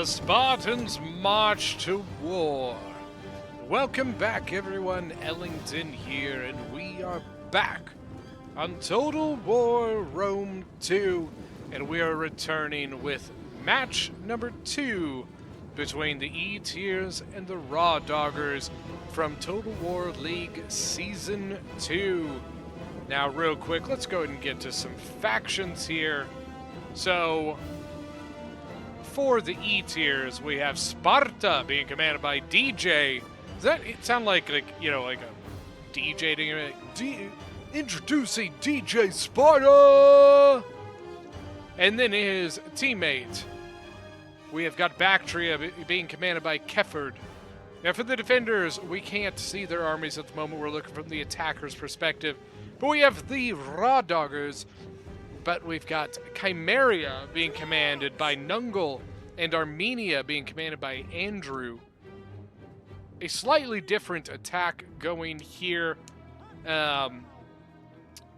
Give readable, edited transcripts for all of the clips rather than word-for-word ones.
The Spartans march to war. Welcome back, everyone. Ellington here, and we are back on Total War Rome 2, and we are returning with match number 2 between the E-Tiers and the Rawdoggers from Total War League Season 2. Now, real quick, let's go ahead and get to some factions here. So, for the E-Tiers, we have Sparta being commanded by DJ. Does that sound like a DJ? Introducing DJ Sparta! And then his teammate, we have got Bactria being commanded by Kefford. Now, for the defenders, we can't see their armies at the moment. We're looking from the attacker's perspective. But we have the Rawdoggers, but we've got Chimeria being commanded by Nungle, and Armenia being commanded by Andrew. A slightly different attack going here. The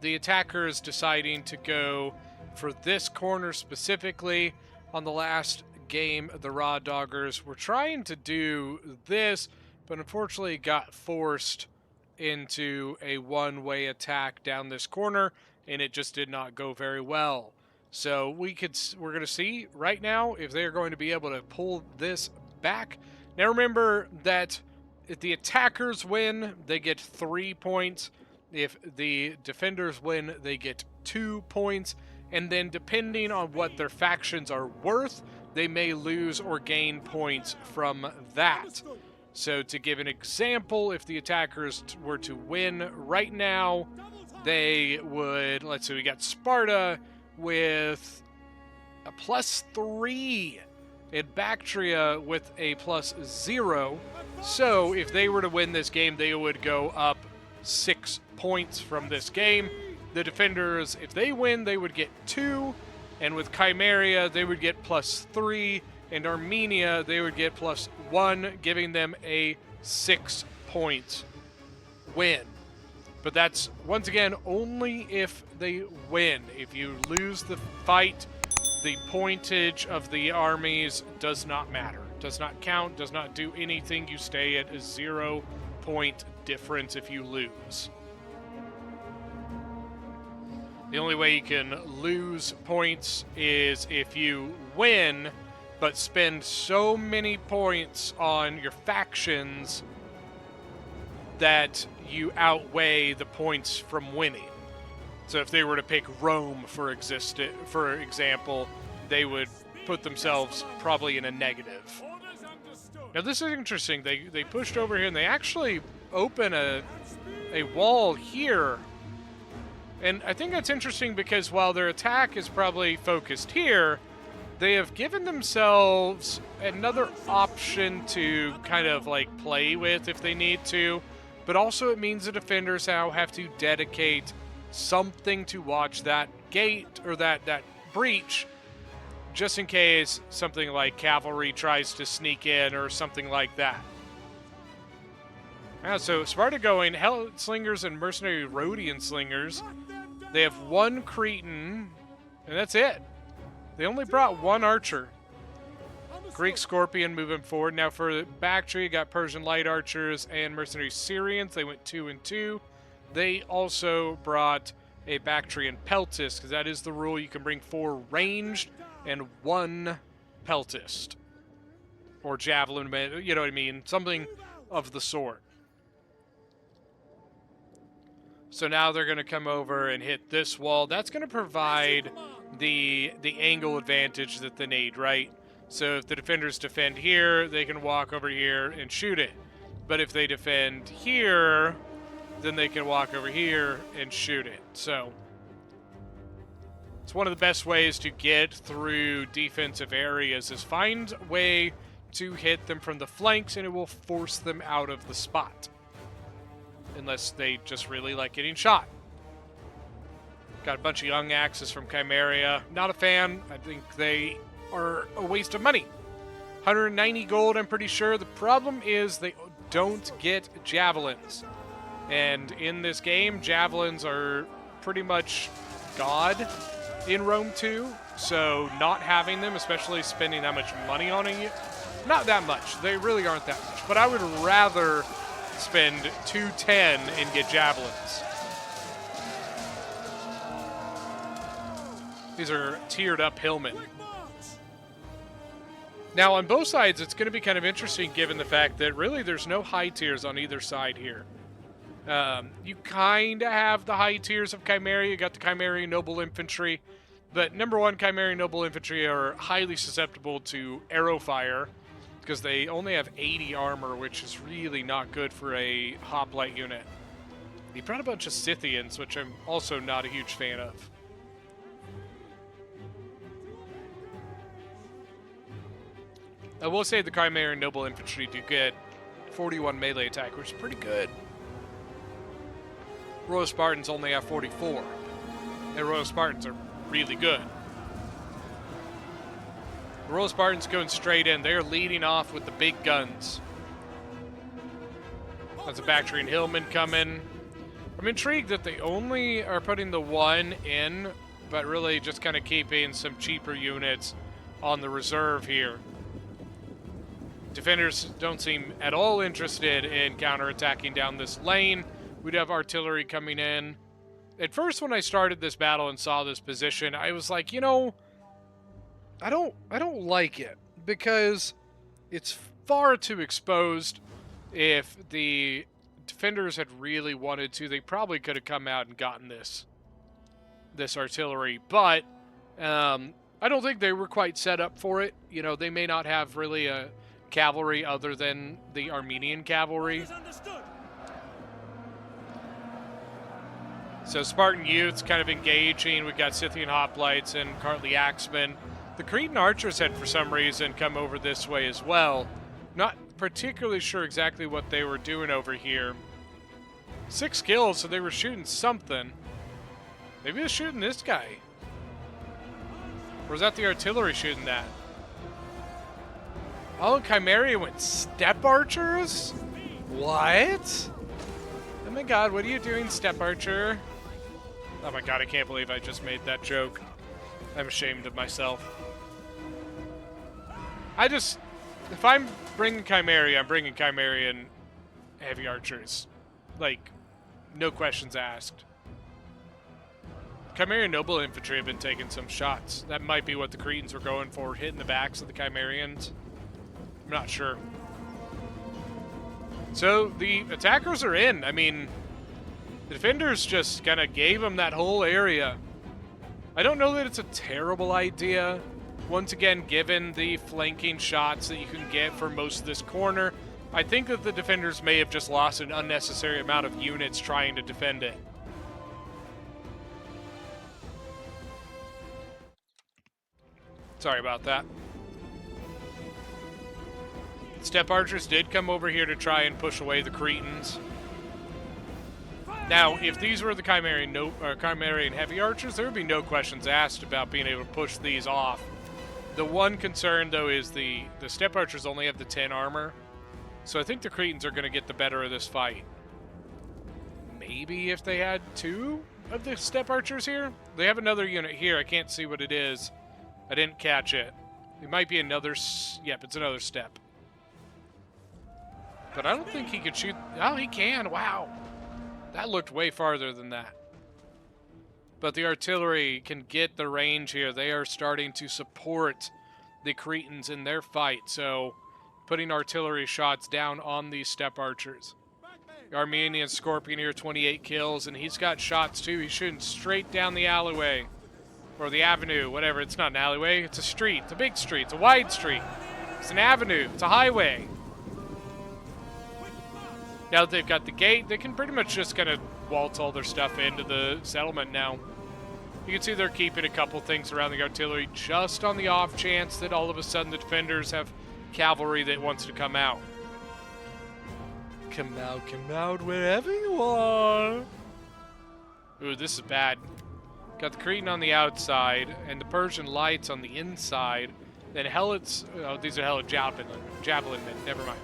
attackers deciding to go for this corner specifically. On the last game, the Rawdoggers were trying to do this, but unfortunately got forced into a one-way attack down this corner, and it just did not go very well. So we're going to see right now if they're going to be able to pull this back. Now remember that if the attackers win, they get 3 points. If the defenders win, they get 2 points. And then depending on what their factions are worth, they may lose or gain points from that. So to give an example, if the attackers were to win right now, they would, let's see, we got Sparta with a +3 and Bactria with a +0. So if they were to win this game, they would go up 6 points from this game. The defenders, if they win, they would get 2. And with Chimeria, they would get +3. And Armenia, they would get +1, giving them a 6-point win. But that's, once again, only if they win. If you lose the fight, the pointage of the armies does not matter. Does not count, does not do anything. You stay at a 0-point difference if you lose. The only way you can lose points is if you win, but spend so many points on your factions that you outweigh the points from winning. So if they were to pick Rome, for example, they would put themselves probably in a negative. Now this is interesting. They pushed over here and they actually open a wall here. And I think that's interesting because while their attack is probably focused here, they have given themselves another option to kind of like play with if they need to. But also it means the defenders now have to dedicate something to watch that gate or that breach, just in case something like cavalry tries to sneak in or something like that. So Sparta going Hell Slingers and Mercenary Rhodian Slingers. They have 1 Cretan, and that's it. They only brought 1 Archer. Greek Scorpion moving forward. Now for Bactria, got Persian Light Archers and Mercenary Syrians. They went 2 and 2. They also brought a Bactrian Peltist, because that is the rule. You can bring 4 ranged and 1 Peltist. Or Javelin, you know what I mean? Something of the sort. So now they're going to come over and hit this wall. That's going to provide the angle advantage that they need, right? So if the defenders defend here, they can walk over here and shoot it. But if they defend here, then they can walk over here and shoot it. So it's one of the best ways to get through defensive areas is find a way to hit them from the flanks, and it will force them out of the spot. Unless they just really like getting shot. Got a bunch of young axes from Chimeria. Not a fan. I think they are a waste of money. 190 gold, I'm pretty sure. The problem is they don't get javelins. And in this game, javelins are pretty much God. in Rome 2, so not having them, especially spending that much money on it, not that much. They really aren't that much. But I would rather spend 210 and get javelins. These are tiered up hillmen. Now, on both sides, it's going to be kind of interesting given the fact that really there's no high tiers on either side here. You kind of have the high tiers of Chimera. You got the Chimera Noble Infantry. But number one, Chimera Noble Infantry are highly susceptible to arrow fire because they only have 80 armor, which is really not good for a hoplite unit. He brought a bunch of Scythians, which I'm also not a huge fan of. I will say the Chimera Noble Infantry do get 41 melee attack, which is pretty good. Royal Spartans only have 44. And Royal Spartans are really good. The Royal Spartans going straight in. They're leading off with the big guns. That's a Bactrian Hillman coming. I'm intrigued that they only are putting the one in, but really just kind of keeping some cheaper units on the reserve here. Defenders don't seem at all interested in counterattacking down this lane. We'd have artillery coming in. At first, when I started this battle and saw this position, I was like, you know, I don't like it because it's far too exposed. If the defenders had really wanted to, they probably could have come out and gotten this artillery. But I don't think they were quite set up for it. You know, they may not have really a cavalry other than the Armenian cavalry. So Spartan youths kind of engaging. We've got Scythian hoplites and Cartly axemen. The Cretan archers had for some reason come over this way as well. Not particularly sure exactly what they were doing over here. 6 kills, so they were shooting something. Maybe they're shooting this guy. Or was that the artillery shooting that? Oh, Chimera went step archers? What? Oh my god, what are you doing, step archer? Oh my god, I can't believe I just made that joke. I'm ashamed of myself. If I'm bringing Chimera, I'm bringing Chimera and heavy archers. Like, no questions asked. Chimera Noble Infantry have been taking some shots. That might be what the Cretans were going for, hitting the backs of the Chimerians. I'm not sure. So the attackers are in. I mean, the defenders just kind of gave them that whole area. I don't know that it's a terrible idea. Once again, given the flanking shots that you can get for most of this corner, I think that the defenders may have just lost an unnecessary amount of units trying to defend it. Sorry about that. Step archers did come over here to try and push away the Cretans. Now, if these were the Chimerian heavy archers, there would be no questions asked about being able to push these off. The one concern, though, is the step archers only have the 10 armor. So I think the Cretans are going to get the better of this fight. Maybe if they had 2 of the step archers here? They have another unit here. I can't see what it is. I didn't catch it. It might be another... Yep, it's another step. But I don't think he could shoot... Oh, he can. Wow. That looked way farther than that. But the artillery can get the range here. They are starting to support the Cretans in their fight. So putting artillery shots down on these step archers. The Armenian Scorpion here, 28 kills. And he's got shots too. He's shooting straight down the alleyway. Or the avenue, whatever. It's not an alleyway. It's a street. It's a big street. It's a wide street. It's an avenue. It's a highway. Now that they've got the gate, they can pretty much just kind of waltz all their stuff into the settlement now. You can see they're keeping a couple things around the artillery just on the off chance that all of a sudden the defenders have cavalry that wants to come out. Come out wherever you are. Ooh, this is bad. Got the Cretan on the outside and the Persian lights on the inside. Then Helots, oh, these are Helot javelin men, never mind.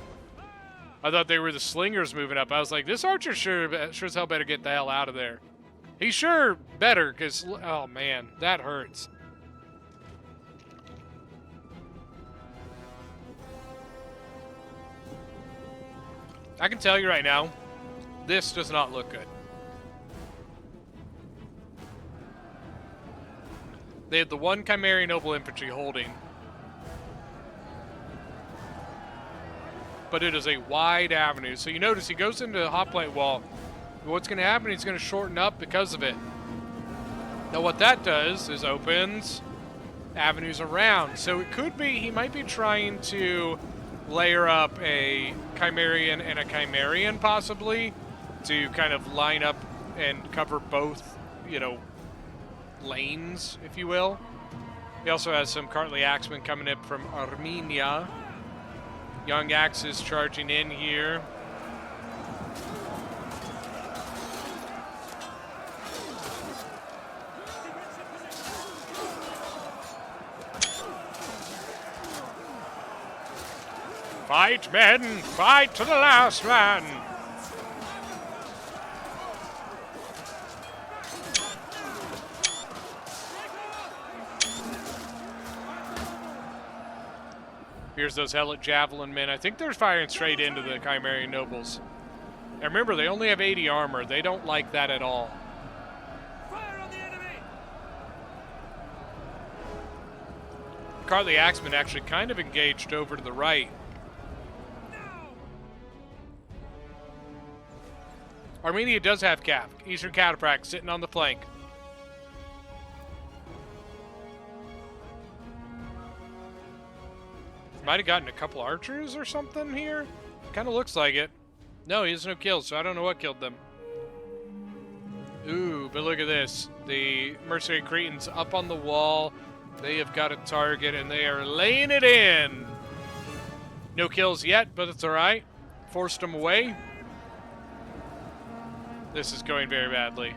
I thought they were the slingers moving up. I was like, this archer sure as hell better get the hell out of there. He's sure better, because, oh man, that hurts. I can tell you right now, this does not look good. They have the one Chimerian Noble Infantry holding. But it is a wide avenue. So you notice he goes into the hoplite wall. What's going to happen, he's going to shorten up because of it. Now what that does is opens avenues around. So it could be, he might be trying to layer up a Chimerian and a Chimerian possibly to kind of line up and cover both, you know, lanes, if you will. He also has some Cartly Axemen coming in from Armenia. Young Axes charging in here. Fight, men! Fight to the last man! Here's those Helot Javelin men. I think they're firing straight into the Chimerian Nobles. And remember, they only have 80 armor. They don't like that at all. Fire on the enemy! Cartly Axemen actually kind of engaged over to the right. Armenia does have Cav. Eastern Cataphract sitting on the flank. Might have gotten a couple archers or something here. Kind of looks like it. No, he has no kills, so I don't know what killed them. Ooh, but look at this. The Mercenary Cretans up on the wall. They have got a target, and they are laying it in. No kills yet, but it's all right. Forced them away. This is going very badly.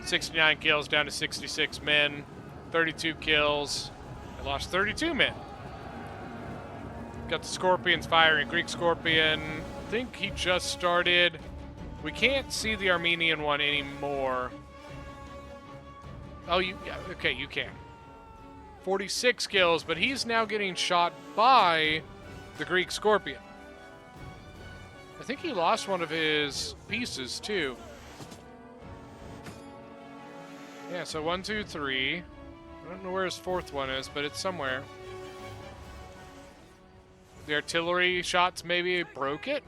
69 kills down to 66 men. 32 kills. I lost 32 men. Got the Scorpions firing. Greek Scorpion, I think he just started. We can't see the Armenian one anymore. Oh, yeah, okay, you can. 46 kills, but he's now getting shot by the Greek Scorpion. I think he lost one of his pieces, too. Yeah, so 1, 2, 3. I don't know where his fourth one is, but it's somewhere. The artillery shots maybe broke it,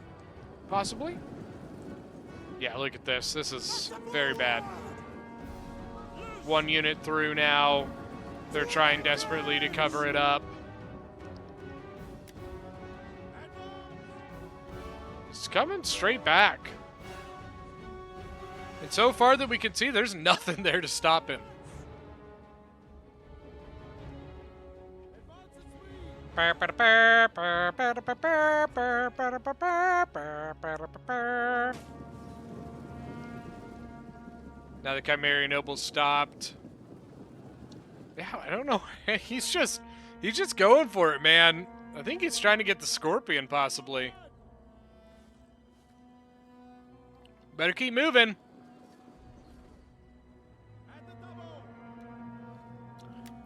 possibly. Yeah, look at this. This is very bad. One unit through now. They're trying desperately to cover it up. It's coming straight back. And so far that we can see, there's nothing there to stop him. Now the Chimerian Noble stopped. Yeah, I don't know. He's just going for it, man. I think he's trying to get the Scorpion, possibly. Better keep moving.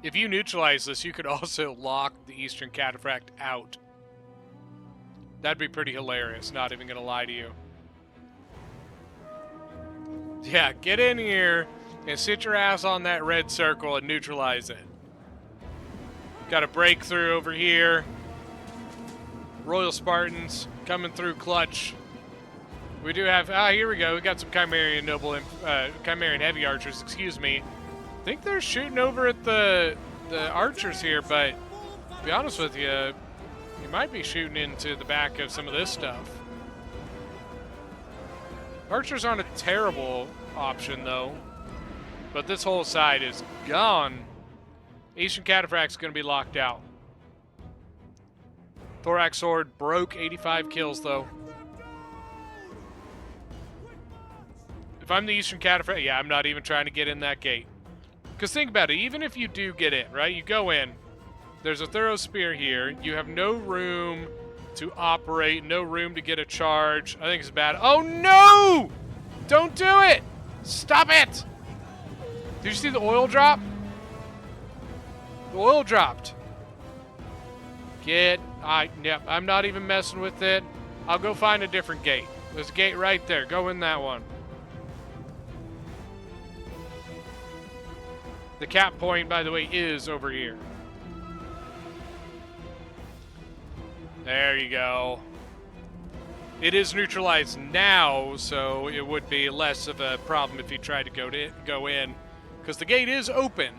If you neutralize this, you could also lock the Eastern Cataphract out. That'd be pretty hilarious, not even gonna lie to you. Yeah, get in here and sit your ass on that red circle and neutralize it. Got a breakthrough over here. Royal Spartans coming through clutch. We do have, here we go. We got some Chimerian Noble, Chimerian Heavy Archers, excuse me. I think they're shooting over at the archers here, but to be honest with you, you might be shooting into the back of some of this stuff. Archers aren't a terrible option, though, but this whole side is gone. Eastern Cataphract's going to be locked out. Thorax Sword broke 85 kills, though. If I'm the Eastern Cataphract, yeah, I'm not even trying to get in that gate. Because think about it, even if you do get in, right? You go in, there's a thorough spear here. You have no room to operate, no room to get a charge. I think it's bad. Oh, no! Don't do it! Stop it! Did you see the oil drop? The oil dropped. Yep, I'm not even messing with it. I'll go find a different gate. There's a gate right there. Go in that one. The cap point, by the way, is over here. There you go. It is neutralized now, so it would be less of a problem if he tried to go in. Because the gate is open.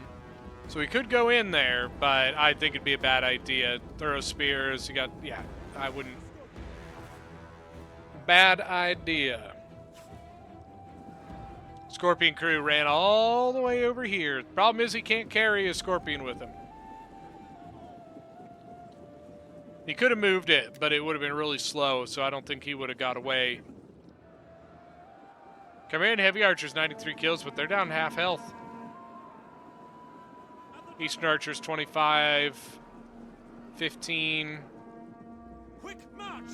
So he could go in there, but I think it'd be a bad idea. Throw spears, I wouldn't. Bad idea. Scorpion crew ran all the way over here. The problem is he can't carry a Scorpion with him. He could have moved it, but it would have been really slow, so I don't think he would have got away. Chimerian Heavy Archers, 93 kills, but they're down half health. Eastern Archers, 25, 15. Quick march.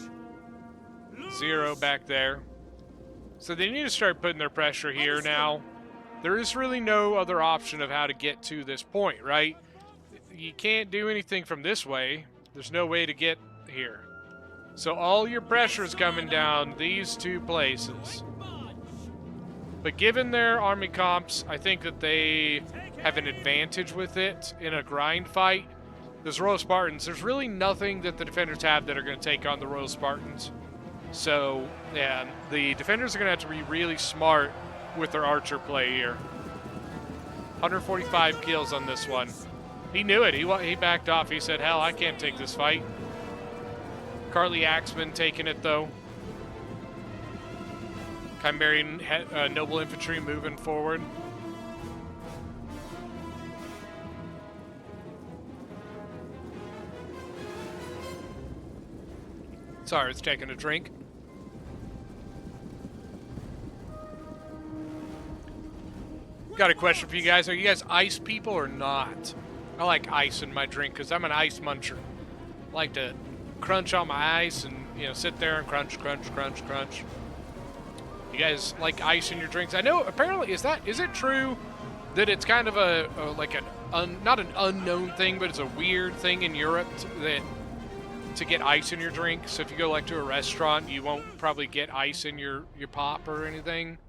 0 back there. So they need to start putting their pressure here now. There is really no other option of how to get to this point, right? You can't do anything from this way. There's no way to get here. So all your pressure is coming down these two places. But given their army comps, I think that they have an advantage with it in a grind fight. Those Royal Spartans, there's really nothing that the defenders have that are going to take on the Royal Spartans. So, yeah, the defenders are going to have to be really smart with their archer play here. 145 kills on this one. He knew it. He backed off. He said, hell, I can't take this fight. Carly Axeman taking it, though. Chimerian Noble Infantry moving forward. Sorry, it's taking a drink. Got a question for you guys. Are you guys ice people or not? I like ice in my drink because I'm an ice muncher. I like to crunch on my ice and, sit there and crunch, crunch, crunch, crunch. You guys like ice in your drinks? I know, apparently, is it true that it's kind of not an unknown thing, but it's a weird thing in Europe to get ice in your drink? So if you go to a restaurant, you won't probably get ice in your pop or anything.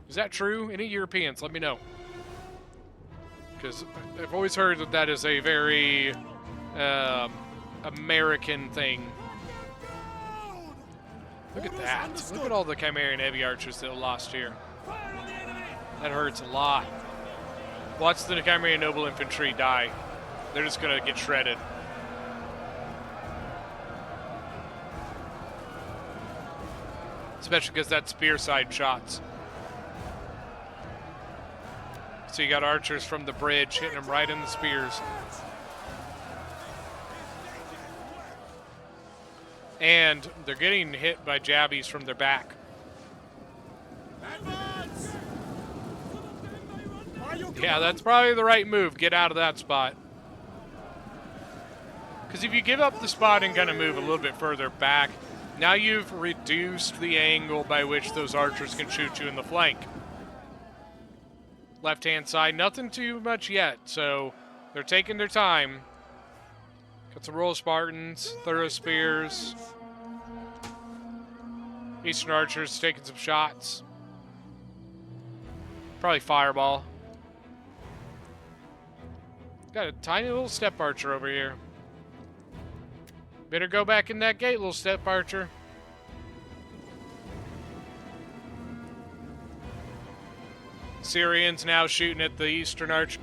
Is that true? Any Europeans, let me know. Because I've always heard that is a very American thing. Look at that. Look at all the Chimerian Heavy Archers that lost here. That hurts a lot. Watch the Chimerian Noble Infantry die. They're just going to get shredded. Especially because that's spear side shots. So you got archers from the bridge hitting them right in the spears. And they're getting hit by jabbies from their back. Yeah, that's probably the right move. Get out of that spot. Because if you give up the spot and kind of move a little bit further back, now you've reduced the angle by which those archers can shoot you in the flank. Left-hand side, nothing too much yet, so they're taking their time. Got some Royal Spartans, Thorough Spears. Eastern Archers taking some shots. Probably Fireball. Got a tiny little Step Archer over here. Better go back in that gate, little Step Archer. Syrians now shooting at the Eastern Archer.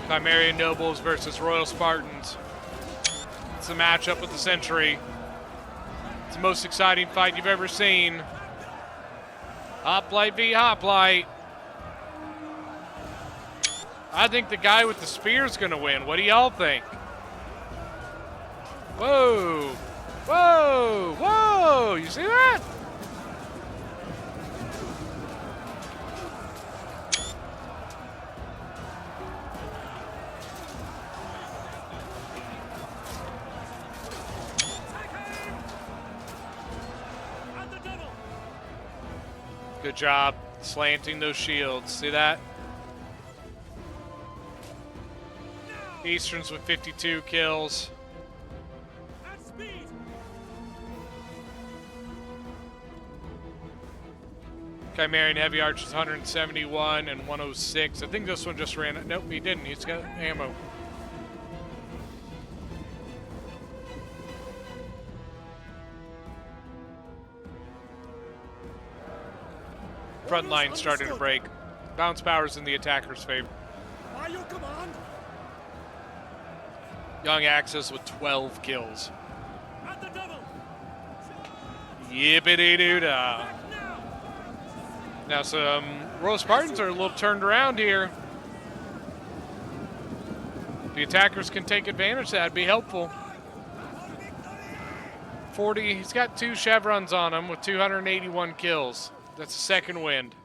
Chimerian Nobles versus Royal Spartans. It's a matchup with the Century. It's the most exciting fight you've ever seen. Hoplite v. Hoplite. I think the guy with the spear is going to win. What do y'all think? Whoa. Whoa. Whoa. You see that? Good job slanting those shields. See that? Easterns with 52 kills. At speed. Chimerian Heavy Archers 171 and 106. I think this one just ran. Nope, he didn't. He's got ammo. Front line starting to break. Bounce power's in the attacker's favor. By your command. Young Axis with 12 kills. At the double. Yippity-doo-dah. Now. Now some Royal Spartans are a little turned around here. The attackers can take advantage of that. It'd be helpful. 40, he's got 2 chevrons on him with 281 kills. That's a second wind.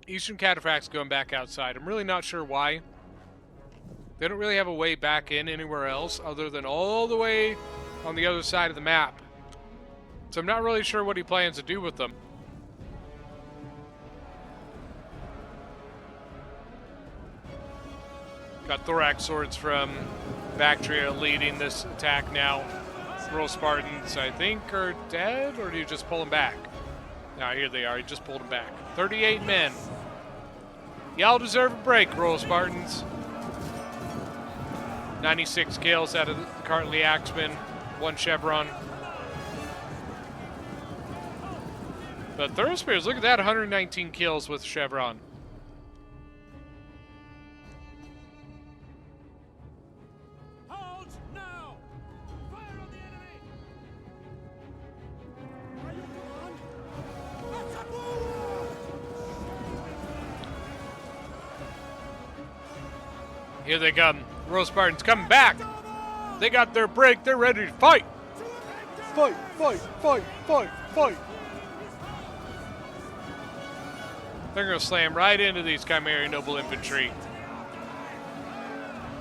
Eastern Cataphract's going back outside. I'm really not sure why. They don't really have a way back in anywhere else other than all the way on the other side of the map. So I'm not really sure what he plans to do with them. Got Thorax Swords from Bactria leading this attack now. Royal Spartans, I think, are dead, or do you just pull them back? Now here they are. You just pulled them back. 38 men. Y'all deserve a break, Royal Spartans. 96 kills out of the Cartley Axeman. 1 chevron. But Thoroughspears, look at that, 119 kills with chevron. Hold now. Fire on the enemy. By your command. Attack forward. Here they come. Royal Spartans coming back. They got their break. They're ready to fight. Fight, fight, fight, fight, fight. They're going to slam right into these Chimerian Noble Infantry.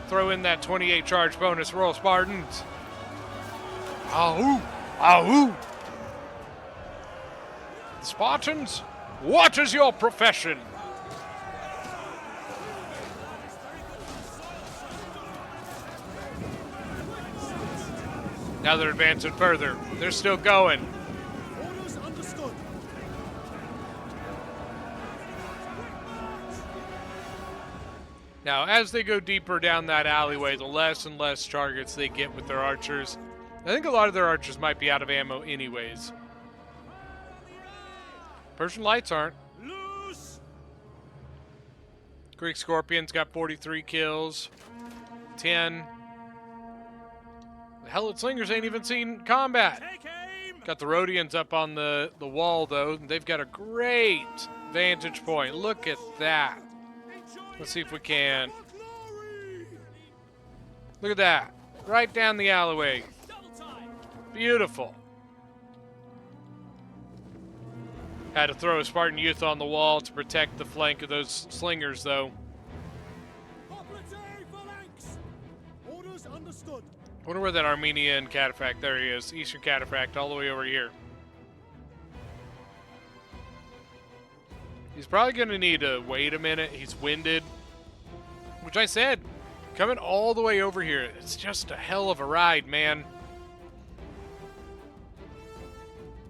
Throw in that 28 charge bonus, Royal Spartans. Ahoo! Ahoo! Spartans, what is your profession? Now they're advancing further. They're still going. Orders understood. Now, as they go deeper down that alleyway, the less and less targets they get with their archers. I think a lot of their archers might be out of ammo anyways. Persian Lights aren't. Loose. Greek Scorpions got 43 kills. 10. The Helot Slingers ain't even seen combat. Take aim. Got the Rhodians up on the wall, though. They've got a great vantage point. Look at that. Let's see if we can. Look at that. Right down the alleyway. Beautiful. Had to throw a Spartan youth on the wall to protect the flank of those slingers, though. Orders understood. Wonder where that Armenian Cataphract, there he is. Eastern Cataphract all the way over here. He's probably going to need to wait a minute. He's winded. Which I said, coming all the way over here, it's just a hell of a ride, man.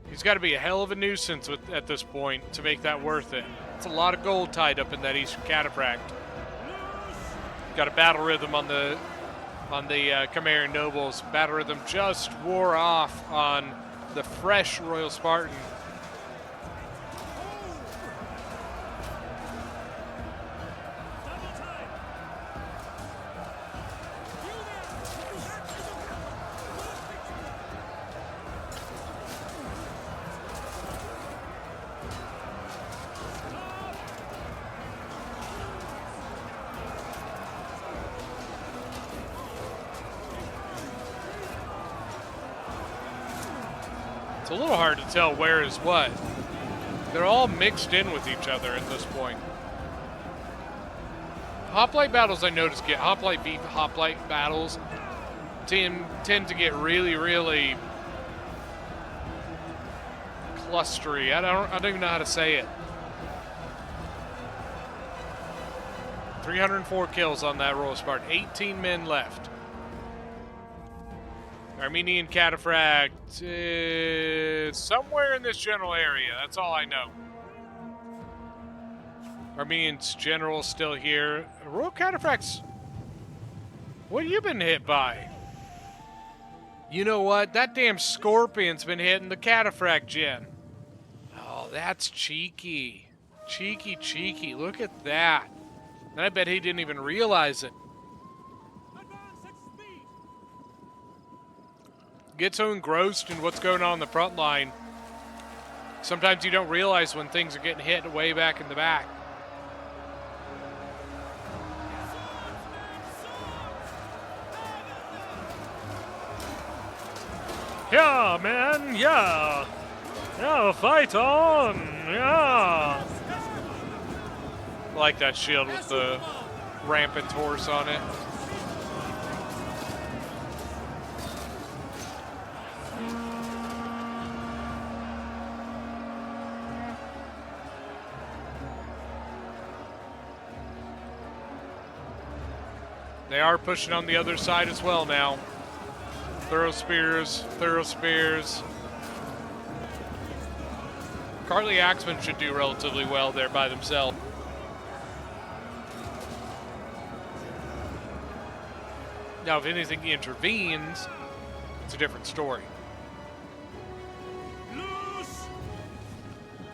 He's got to be a hell of a nuisance at this point to make that worth it. It's a lot of gold tied up in that Eastern Cataphract. Got a battle rhythm on the Chimerian Nobles. Battle rhythm just wore off on the fresh Royal Spartan. It's a little hard to tell where is what. They're all mixed in with each other at this point. Hoplite battles, I notice, Hoplite v Hoplite battles tend to get really, really clustery. I don't even know how to say it. 304 kills on that Royal Spartan. 18 men left. Armenian Cataphract is somewhere in this general area. That's all I know. Armenian's general still here. Royal Cataphracts, what have you been hit by? You know what? That damn Scorpion's been hitting the Cataphract gen. Oh, that's cheeky. Cheeky, cheeky. Look at that. And I bet he didn't even realize it. Advance at speed. Get so engrossed in what's going on in the front line. Sometimes you don't realize when things are getting hit way back in the back. Yeah, man, yeah. Yeah, fight on, yeah. I like that shield with the rampant horse on it. They are pushing on the other side as well now. Thorough spears, thorough spears. Cartley Axemen should do relatively well there by themselves. Now, if anything intervenes, it's a different story. Loose.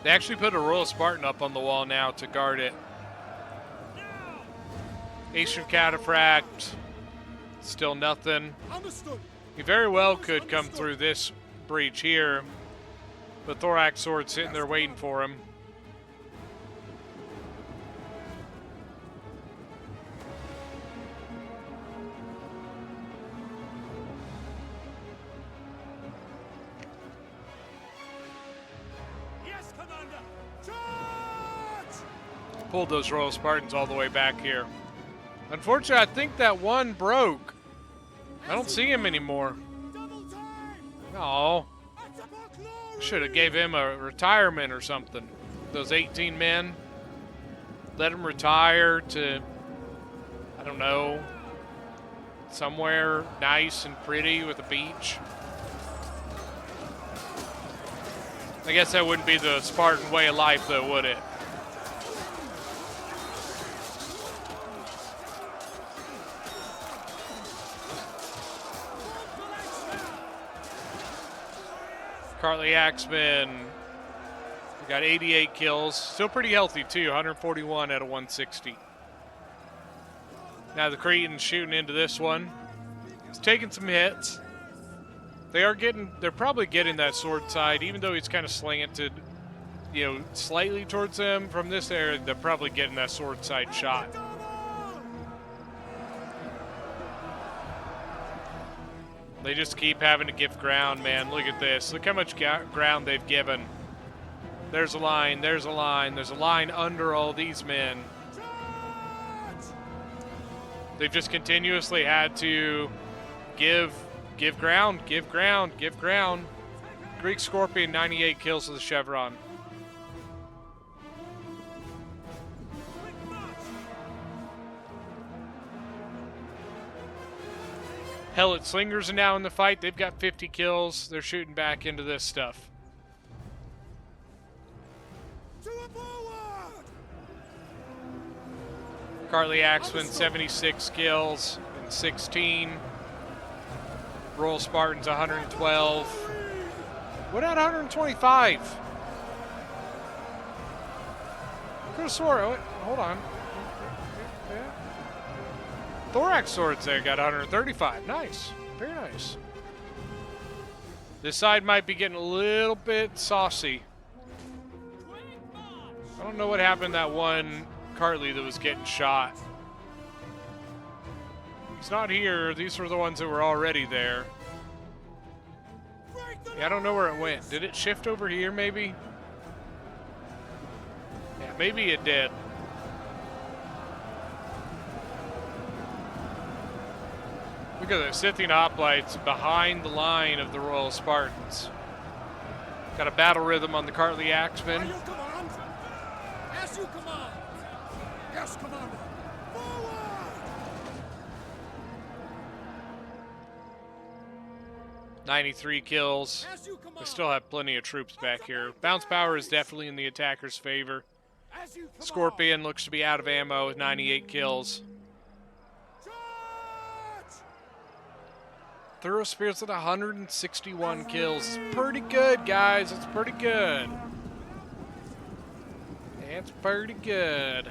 They actually put a Royal Spartan up on the wall now to guard it. Eastern Cataphract, still nothing. Understood. He very well could come through this breach here. The Thorax Sword's sitting there waiting for him. Yes, Commander. Charge! Pulled those Royal Spartans all the way back here. Unfortunately, I think that one broke. I don't see him anymore. Double time. Oh, At the glory. should have gave him a retirement or something. Those 18 men. Let him retire to, I don't know, somewhere nice and pretty with a beach. I guess that wouldn't be the Spartan way of life, though, would it? Cartley Axemen got 88 kills. Still pretty healthy, too. 141 out of 160. Now the Cretans shooting into this one. He's taking some hits. They're probably getting that sword side, even though he's kind of slanted, you know, slightly towards them from this area. They're probably getting that sword side shot. They just keep having to give ground, man. Look at this. Look how much ground they've given. There's a line, there's a line, there's a line under all these men. They've just continuously had to give ground, give ground, give ground. Greek Scorpion, 98 kills with the Chevron. Hellet Slingers are now in the fight. They've got 50 kills. They're shooting back into this stuff. To a forward. Cartley Axemen, 76 kills and 16. Royal Spartans, 112. What at 125? Could have swore. Oh, hold on. Yeah. Thorax Swords there got 135. Nice. Very nice. This side might be getting a little bit saucy. I don't know what happened to that one Cartley that was getting shot. He's not here. These were the ones that were already there. Yeah, I don't know where it went. Did it shift over here, maybe? Yeah, maybe it did. Look at the Scythian hoplites behind the line of the Royal Spartans. Got a battle rhythm on the Cartly Axemen. Are you command? As you command. Yes, Commander. Forward! 93 kills. As you command. We still have plenty of troops back here. Bounce power is definitely in the attacker's favor. As you command. Scorpion looks to be out of ammo with 98 kills. Charge! Thorough Spears at 161 kills. It's pretty good, guys. It's pretty good. It's pretty good.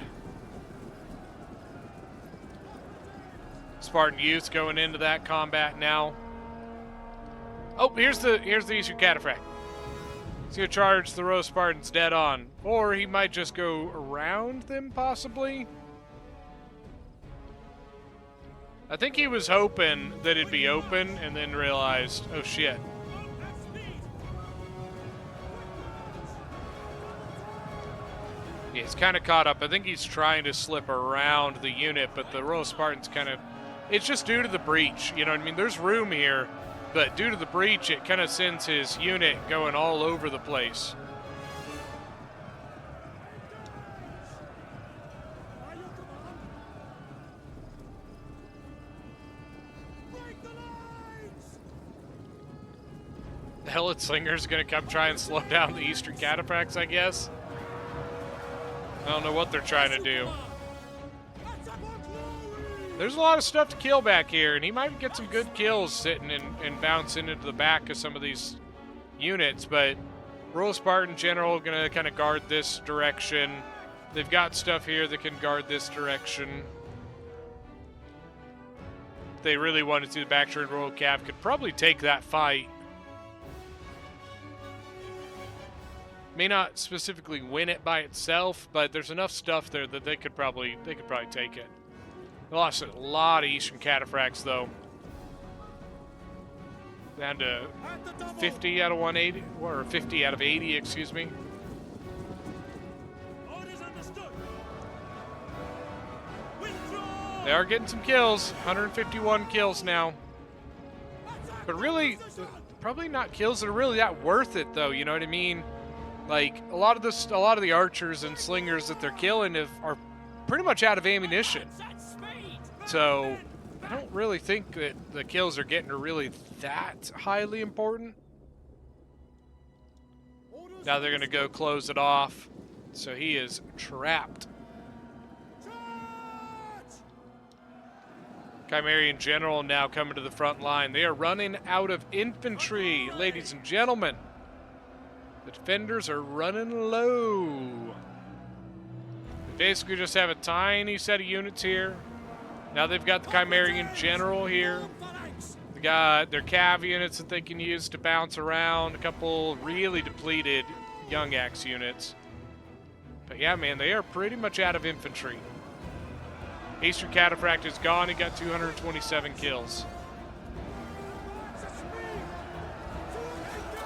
Spartan youth going into that combat now. Oh, here's the Eastern Cataphract. He's gonna charge the Royal Spartans dead on, or he might just go around them, possibly. I think he was hoping that it'd be open, and then realized, oh shit. Yeah, he's kind of caught up. I think he's trying to slip around the unit, but the Royal Spartans kind of... It's just due to the breach, you know what I mean? There's room here, but due to the breach, it kind of sends his unit going all over the place. Are you command? Break the lines! The Helot Slinger's going to come try and slow down the Eastern Cataphracts, I guess. I don't know what they're trying to do. That's our glory! There's a lot of stuff to kill back here, and he might get some good kills sitting and bouncing into the back of some of these units, but Royal Spartan General going to kind of guard this direction. They've got stuff here that can guard this direction. If they really wanted to, the Bactrian Royal Cav could probably take that fight. May not specifically win it by itself, but there's enough stuff there that they could probably take it. They lost a lot of Eastern Cataphracts though. Down to At the double! 50 out of 180, or 50 out of 80, excuse me. Orders understood! Withdraw! They are getting some kills, 151 kills now. Attack But really, position! probably not kills that are really that worth it though, you know what I mean? Like, a lot of the archers and slingers that they're killing are pretty much out of ammunition. At speed! So, I don't really think that the kills are getting are really that highly important. Orders Now they're going to go close it off. So he is trapped. Charge! Chimerian General now coming to the front line. They are running out of infantry, ladies and gentlemen. The defenders are running low. They basically just have a tiny set of units here. Now they've got the Chimerian General here. Phalanx! They got their cav units that they can use to bounce around. A couple really depleted Young Axe units. But yeah, man, they are pretty much out of infantry. Eastern Cataphract is gone. He got 227 kills. At speed! To engage!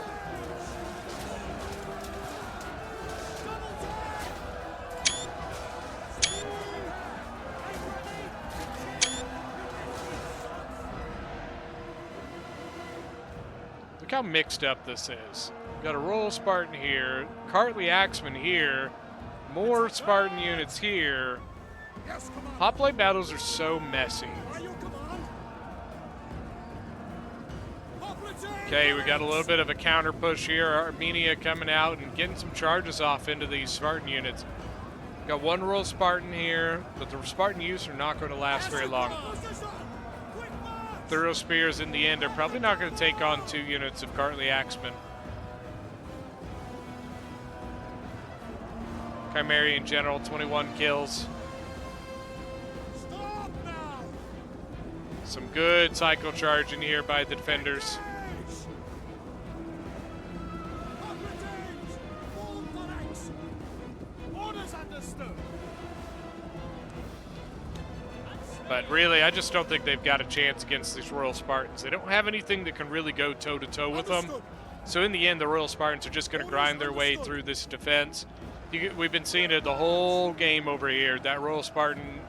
Double tap! Speed! Look how mixed up this is. We've got a Royal Spartan here, Cartly Axemen here, more Spartan units here. Yes, Commander! Hoplite battles are so messy. Are you command? Operative! Okay, we got a little bit of a counter push here. Armenia coming out and getting some charges off into these Spartan units. Got one Royal Spartan here, but the Spartan use are not going to last very long. Quick march! Thorough Spears in the end are probably not going to take on 2 units of Cartly Axemen. Chimerian General, 21 kills. Stop now! Some good cycle charging here by the defenders. Engage! Operatives! Full phalanx! Orders understood! But really, I just don't think they've got a chance against these Royal Spartans. They don't have anything that can really go toe-to-toe with them. Understood. So in the end, the Royal Spartans are just going to grind their way through this defense. We've been seeing it the whole game over here. That Royal Spartan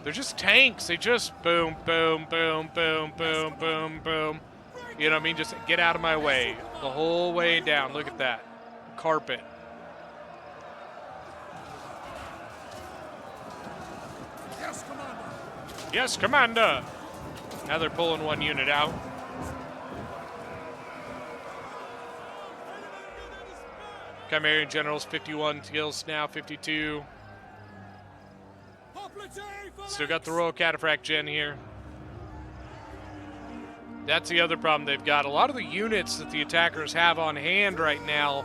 They're just tanks. They just boom, boom, boom, boom, boom, boom, boom. You know what I mean? Just get out of my way. The whole way down. Look at that. Carpet. Yes, Commander. Yes, Commander. Now they're pulling one unit out. Chimerian Generals, 51 kills now, 52. Still got the Royal Cataphract Gen here. That's the other problem they've got. A lot of the units that the attackers have on hand right now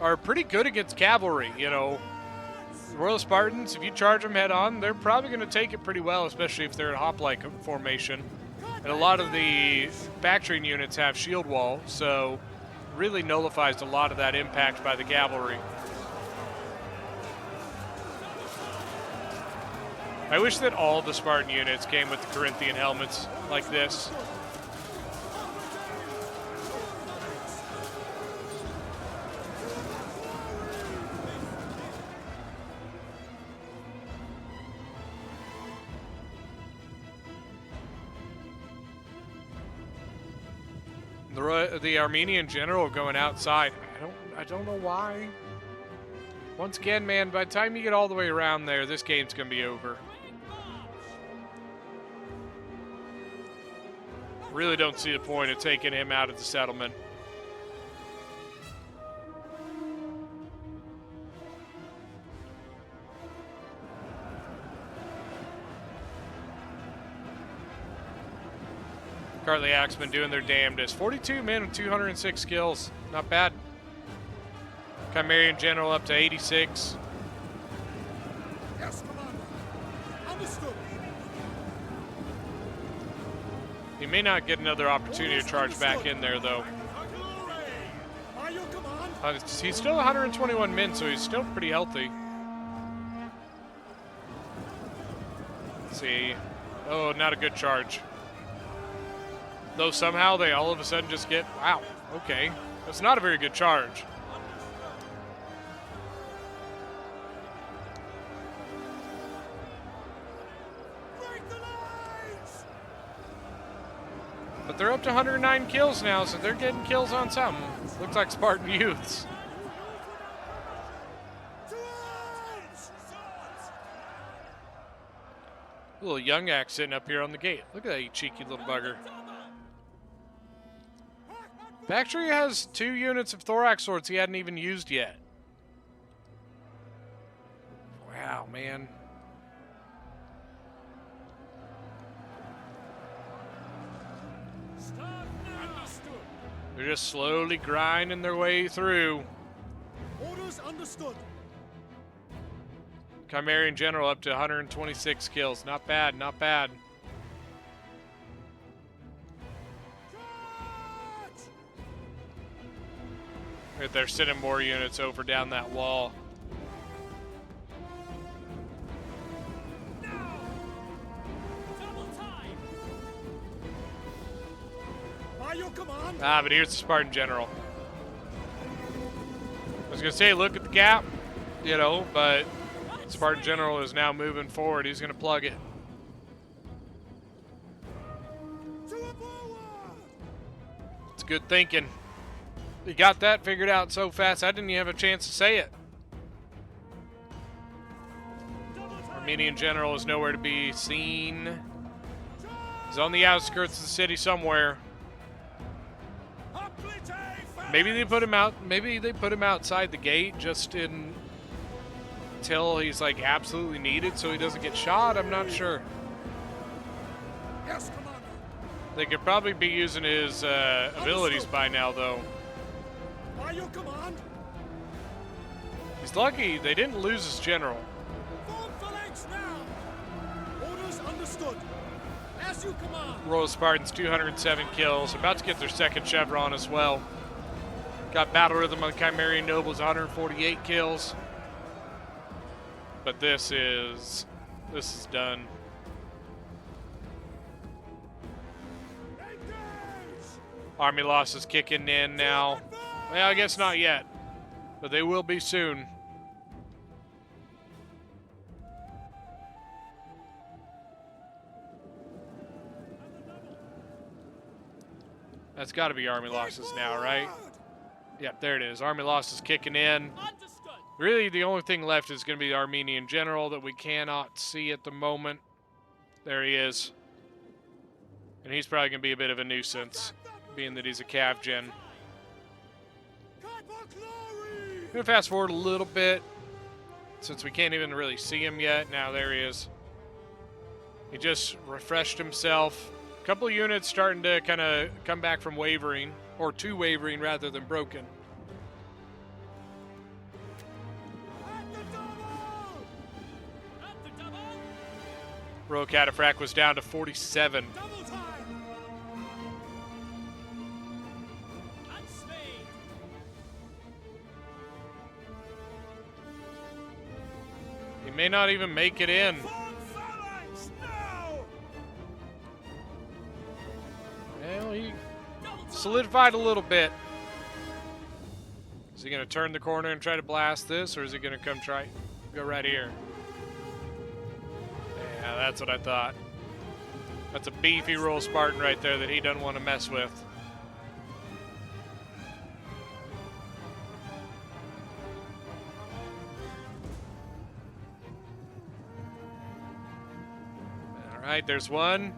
are pretty good against cavalry, you know. Royal Spartans, if you charge them head on, they're probably going to take it pretty well, especially if they're in hoplite formation. And a lot of the Bactrian units have shield wall, so really nullifies a lot of that impact by the cavalry. I wish that all the Spartan units came with the Corinthian helmets like this. The Armenian general going outside. I don't know why. Once again, man, by the time you get all the way around there, this game's gonna be over. Really don't see the point of taking him out of the settlement. Cartly Axemen doing their damnedest. 42 men with 206 kills. Not bad. Chimerian General up to 86. Yes, Commander. Understood. He may not get another opportunity to charge back in there, though. By your command. He's still 121 men, so he's still pretty healthy. Let's see. Oh, not a good charge. Though somehow they all of a sudden just get, wow, okay. That's not a very good charge. Break the lines! But they're up to 109 kills now, so they're getting kills on something. Looks like Spartan youths. To arms! Little young axe sitting up here on the gate. Look at that, you cheeky little bugger. Bactria has 2 units of thorax swords he hadn't even used yet. Wow, man. Start now. Understood. They're just slowly grinding their way through. Orders understood. Chimerian General up to 126 kills. Not bad, not bad. They're sending more units over down that wall. Now. Double time. By your command. But here's the Spartan General. I was going to say, look at the gap, you know, but Spartan General is now moving forward. He's going to plug it. To a forward. It's good thinking. You got that figured out so fast, I didn't even have a chance to say it. Armenian General is nowhere to be seen. He's on the outskirts of the city somewhere. Maybe they put him out. Maybe they put him outside the gate just until he's like absolutely needed, so he doesn't get shot. I'm not sure. Yes, Commander. They could probably be using his abilities by now, though. By your command. He's lucky they didn't lose his general. Form phalanx now. Orders understood. As you command. Royal Spartans, 207 kills. About to get their second chevron as well. Got battle rhythm on Chimerian Nobles, 148 kills. But this is done. Army losses kicking in now. Well, I guess not yet, but they will be soon. That's got to be army losses now, right? Yep, there it is. Army losses kicking in. Really, the only thing left is going to be the Armenian general that we cannot see at the moment. There he is. And he's probably going to be a bit of a nuisance, being that he's a cav gen. I'm going to fast forward a little bit, since we can't even really see him yet. Now, there he is. He just refreshed himself. A couple of units starting to kind of come back from wavering, or to wavering rather than broken. Royal Cataphract was down to 47. He may not even make it in. Well, he solidified a little bit. Is he going to turn the corner and try to blast this, or is he going to go right here? Yeah, that's what I thought. That's a beefy Royal Spartan right there that he doesn't want to mess with. All right, there's one.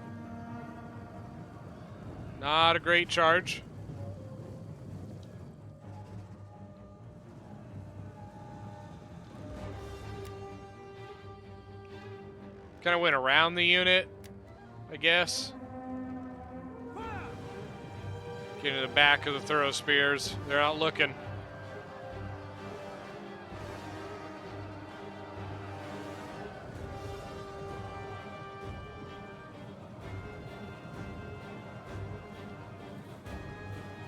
Not a great charge. Kind of went around the unit, I guess. Getting to the back of the thorough spears. They're out looking.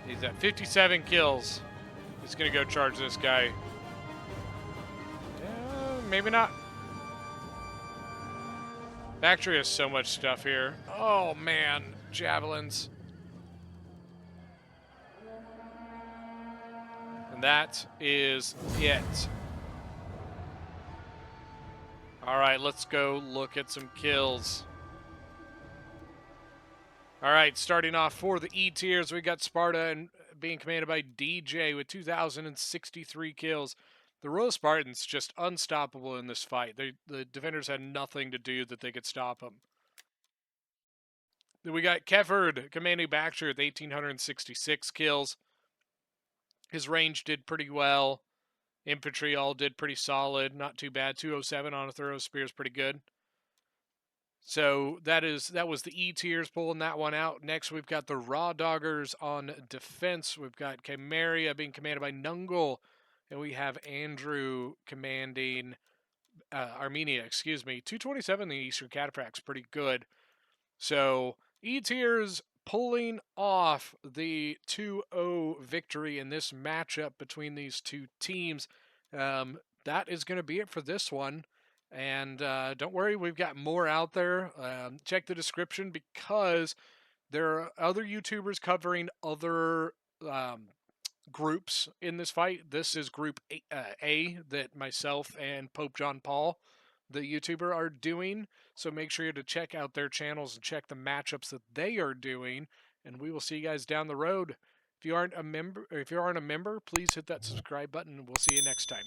He's at 57 kills. He's going to go charge this guy. Maybe not. Factory has so much stuff here. Oh, man. Javelins. And that is it. All right, let's go look at some kills. All right, starting off for the E tiers, we got Sparta and being commanded by DJ with 2,063 kills. The Royal Spartans just unstoppable in this fight. The defenders had nothing to do that they could stop them. Then we got Kefford commanding Baxter with 1,866 kills. His range did pretty well. Infantry all did pretty solid. Not too bad. 207 on a thorough spear is pretty good. So that was the E tiers pulling that one out. Next, we've got the Rawdoggers on defense. We've got Chimeria being commanded by Nungle. And we have Andrew commanding Armenia, 227 the Eastern Cataphract's pretty good. So E tiers pulling off the 2-0 victory in this matchup between these two teams. That is going to be it for this one. And don't worry, we've got more out there. Check the description because there are other YouTubers covering other groups in this fight. This is Group A that myself and Pope John Paul, the YouTuber, are doing. So make sure to check out their channels and check the matchups that they are doing. And we will see you guys down the road. If you aren't a member, please hit that subscribe button. And we'll see you next time.